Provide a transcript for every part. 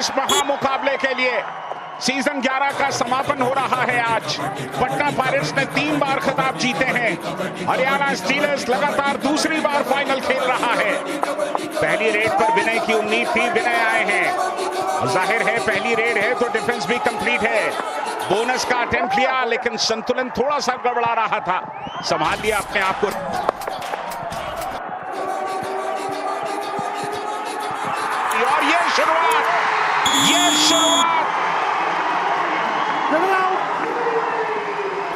इस महामुकाबले के लिए। सीजन 11 का समापन हो रहा है आज। पटना पायरेट्स ने 3 बार खिताब जीते हैं। हरियाणा स्टीलर्स लगातार दूसरी बार फाइनल खेल रहा है। पहली रेड पर विनय की उम्मीद थी, विनय आए हैं। जाहिर है पहली रेड है तो डिफेंस भी कंप्लीट है। बोनस का अटेम्प्ट लिया लेकिन संतुलन थोड़ा सा गड़बड़ा रहा था, संभाल लिया अपने आप को। और ये शुरुआत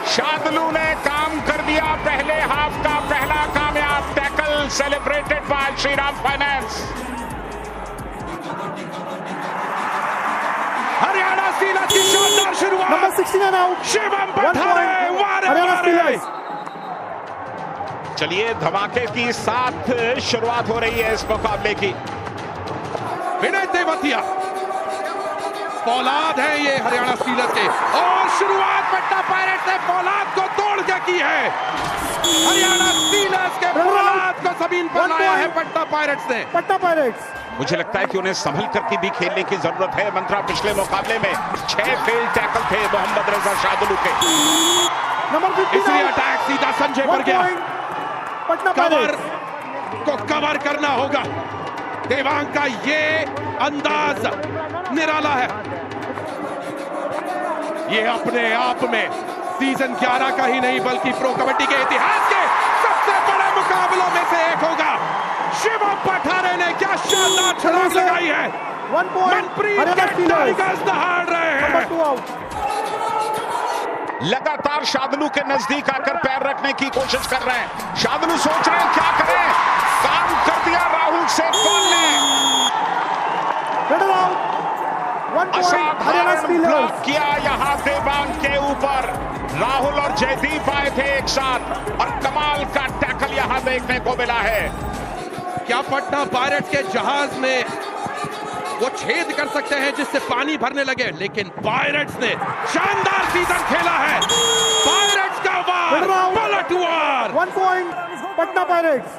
शादलू ने काम कर दिया। पहले हाफ का पहला कामयाब tackle celebrated by Shriram finance. Haryana stealers की शानदार शुरुआत। Number 69 out. शिवम पठारे वारे। चलिए धमाके की साथ शुरुआत हो रही है इस मुकाबले की। विनय तेवतिया फौलाद है ये हरियाणा स्टीलर्स के, और शुरुआत पटना पायरेट्स ने फौलाद को तोड़ के की है। हरियाणा स्टीलर्स के फौलाद को जमीन पर लाया है पटना पायरेट्स ने। पटना पायरेट्स मुझे लगता है कि उन्हें संभल करके भी खेलने की जरूरत है। मंत्रा पिछले मुकाबले में 6 फेल टैकल थे मोहम्मद रजा शादलू के। नंबर 50 इसलिए अटैक सीधा संजय पर गया। पटना कवर को कवर करना होगा। देवांग का ये अंदाज निराला है। ये अपने आप में सीजन 11 का ही नहीं बल्कि प्रो कबड्डी के इतिहास के सबसे बड़े मुकाबलों में से एक होगा। शिवम पठारे ने क्या शानदार छलांग लगाई है। 1 पॉइंट मनप्रीत के टाइगर्स दहाड़ रहे हैं। 2 आउट। लगातार शादलू के नजदीक आकर पैर रखने की कोशिश कर रहे हैं। शादलू सोच रहे हैं क्या करें। काम कर दिया राहुल सेठपाल ने। असाधारण ब्लॉक किया यहाँ देवांग के ऊपर। राहुल और जयदीप आए थे एक साथ और कमाल का टैकल यहाँ देखने को मिला है। क्या पटना पायरेट्स के जहाज में वो छेद कर सकते हैं जिससे पानी भरने लगे, लेकिन पायरेट्स ने शानदार सीजन खेला है। पायरेट्स का वार पलटवार। 1 पॉइंट पटना पायरेट्स।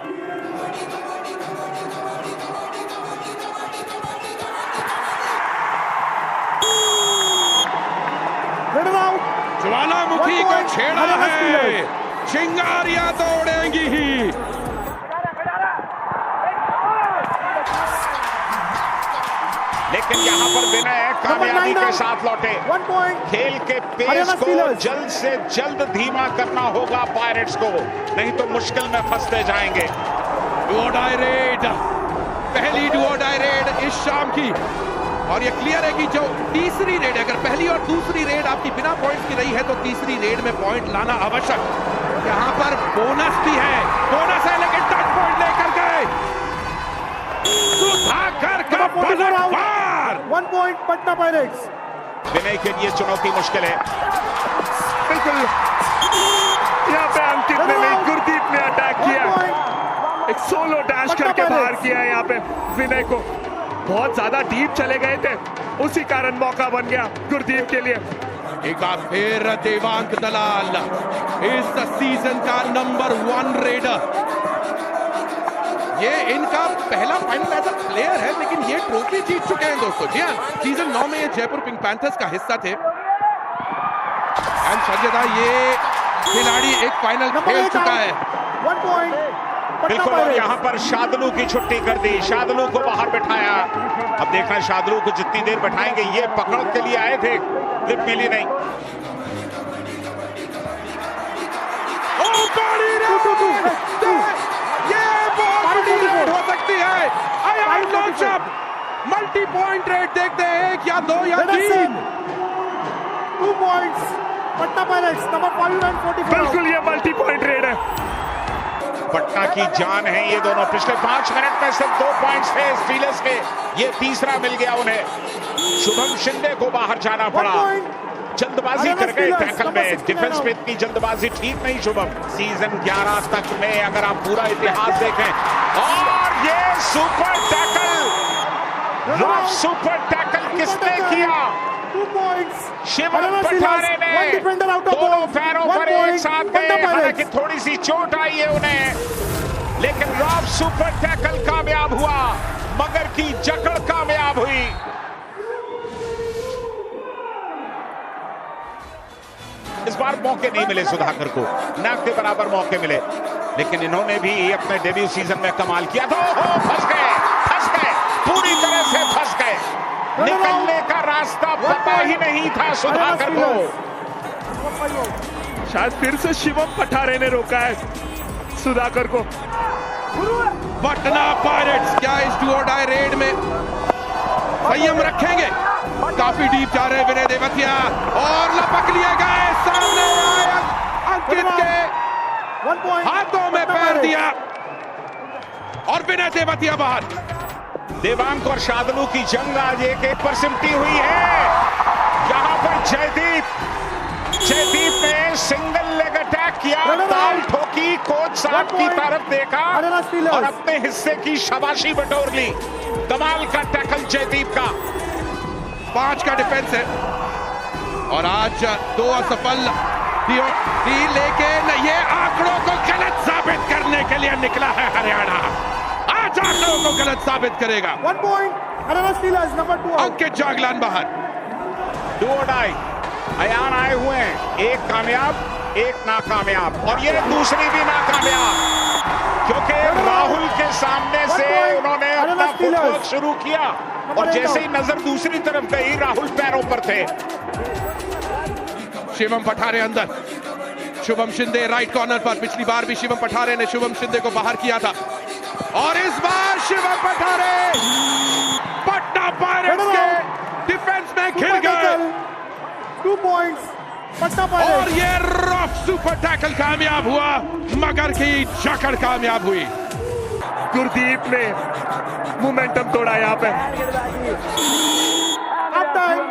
ज्वालामुखी को छेड़ा है, चिंगारियां तो उड़ेंगी ही। लेकिन यहाँ पर विनय कामयाबी के साथ लौटे। 1 पॉइंट। खेल के पेस को जल्द से जल्द धीमा करना होगा पायरेट्स को, नहीं तो मुश्किल में फंसते जाएंगे। डू डाई रेड, पहली डू डाई रेड इस शाम की, और ये क्लियर है कि जो तीसरी रेड, अगर पहली और दूसरी रेड आपकी बिना पॉइंट्स की रही है तो तीसरी रेड में पॉइंट लाना आवश्यक। यहाँ पर बोनस भी है, बोनस है लेकिन टच पॉइंट लेकर गए सुधाकर का पलटवार। 1 पॉइंट पटना पायरेट्स। विनय के लिए चुनौती मुश्किल है। बिल्कुल यहाँ पे अंकित ने नहीं, गुरदीप ने अटैक किया। एक सोलो डैश करके बाहर किया है यहाँ पे विनय को। बहुत ज्यादा डीप चले गए थे, उसी कारण मौका बन गया गुरदीप के लिए। एक बार फिर देवांग दलाल इस सीजन का नंबर 1 रेडर। ये इनका पहला फाइनल एज अ प्लेयर है, लेकिन ये ट्रॉफी जीत चुके हैं दोस्तों। जी हाँ, सीजन 9 में ये जयपुर पिंक पैंथर्स का हिस्सा थे। एंड संजय, ये खिलाड़ी एक फाइनल खेल चुका है। 1 पॉइंट। बिल्कुल, और यहाँ पर शादलू की छुट्टी कर दी, शादलू को बाहर बैठाया। अब देखना शादलू को जितनी देर बैठाएंगे, ये पकड़ के लिए आए थे, ग्रिप मिली नहीं। हो सकती है। मल्टी पॉइंट रेट देखते हैं, एक या 2 या 3। 2 points Patna pirates. Number 5 and 44। बिल्कुल ये मल्टी पॉइंट रेड है। पटना की जान है ये दोनों। पिछले 5 मिनट में सिर्फ 2 पॉइंट्स थे स्टीलर्स के, ये तीसरा मिल गया उन्हें। शुभम शिंदे को बाहर जाना पड़ा, जल्दबाजी कर गए टैकल में। डिफेंस में इतनी जल्दबाजी ठीक नहीं शुभम। सीजन 11 तक में अगर आप पूरा इतिहास देखें, और ये सुपर टैकल, सुपर टैकल किसने किया? 2 पॉइंट्स। शिवम पठारे ने दोनों पैरों पर एक साथ गए। हालांकि थोड़ी सी चोट आई है उन्हें, लेकिन रॉब सुपर टैकल कामयाब हुआ, मगर की जकड़ कामयाब हुई। इस बार मौके नहीं मिले सुधाकर को, ना के बराबर मौके मिले, लेकिन इन्होंने भी अपने डेब्यू सीजन में कमाल किया। तो फंस गए, पूरी तरह से फंस गए। निकलने का रास्ता पता ही नहीं था सुधाकर को। शायद फिर से शिवम पठारे ने रोका है सुधाकर को। पटना पायरेट्स क्या इस डू और डाई रेड में संयम रखेंगे? काफी डीप जा रहे विनय देवतिया और लपक लिए गए, सामने आए अंकित के हाथों में पैर दिया और विनय देवतिया बाहर। देवांग और शादलू की जंग आज एक पर सिमटी हुई है। यहां पर जयदीप ने सिंगल लेग अटैक किया, ताल ठोकी, कोच साहब की तरफ देखा और अपने हिस्से की शाबाशी बटोर ली। कमाल का टैकल जयदीप का। 5 का डिफेंस है और आज 2 असफल लेकिन ये आंकड़ों को गलत साबित करने के लिए निकला है हरियाणा। आज आंकड़ों को गलत साबित करेगा। 1 point, Haryana Steelers, number 2 out. अंकित जागलान बाहर। डू और डाई अयान आए हुए हैं, एक कामयाब, एक नाकामयाब और ये दूसरी भी नाकामयाब, क्योंकि राहुल के सामने से उन्होंने अपना फुटवर्क शुरू किया और जैसे ही नजर दूसरी तरफ गई, राहुल पैरों पर थे। शिवम पठारे अंदर, शुभम शिंदे राइट कॉर्नर पर। पिछली बार भी शिवम पठारे ने शुभम शिंदे को बाहर किया था और इस बार शिवम पठारे पटना पायरेट्स के डिफेंस में घिर गए। 2 points, Patna और Pirates. ये रफ सुपर टैकल कामयाब हुआ, मगर की जकड़ कामयाब हुई। गुरदीप ने मोमेंटम तोड़ा यहाँ पे। Half time,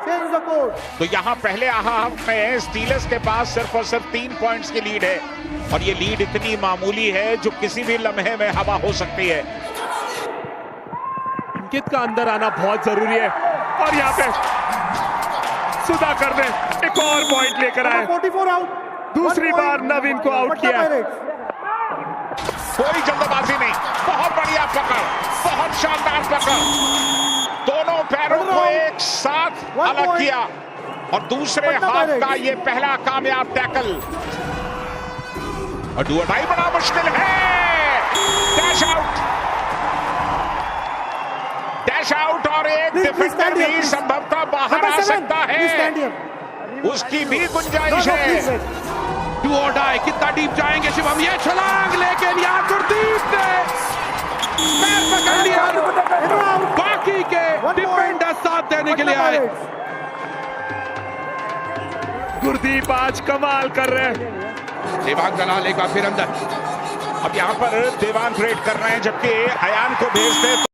change the course. तो यहां पहले हाफ में स्टीलर्स के पास सिर्फ और सिर्फ 3 पॉइंट्स की लीड है और ये लीड इतनी मामूली है जो किसी भी लम्हे में हवा हो सकती है। अंकित का अंदर आना बहुत जरूरी है और यहाँ पे सुधाकर ने एक और पॉइंट लेकर आए। 44 out. दूसरी 1 बार point, नवीन को आउट Patna किया। Pirates. कोई जल्दबाजी नहीं, बहुत बढ़िया पकड़, बहुत शानदार पकड़, दोनों पैरों को एक साथ अलग किया और दूसरे हाफ का ये पहला कामयाब टैकल। और डू और डाई बड़ा मुश्किल है। डैश आउट और एक डिफेंडर भी संभवतः बाहर आ सकता है, उसकी भी गुंजाइश है। डू और डाई कितना डीप जाएंगे शिवम? ये छलांग, लेकिन यहाँ गुरदीप ने पैर पकड़ लिया। बाकी के डिफेंडर साथ देने के लिए आए। गुरदीप आज कमाल कर रहे हैं। देवांग दलाल एक बार फिर अंदर। अब यहाँ पर देवांग रेड कर रहे हैं, जबकि अयान को भेजते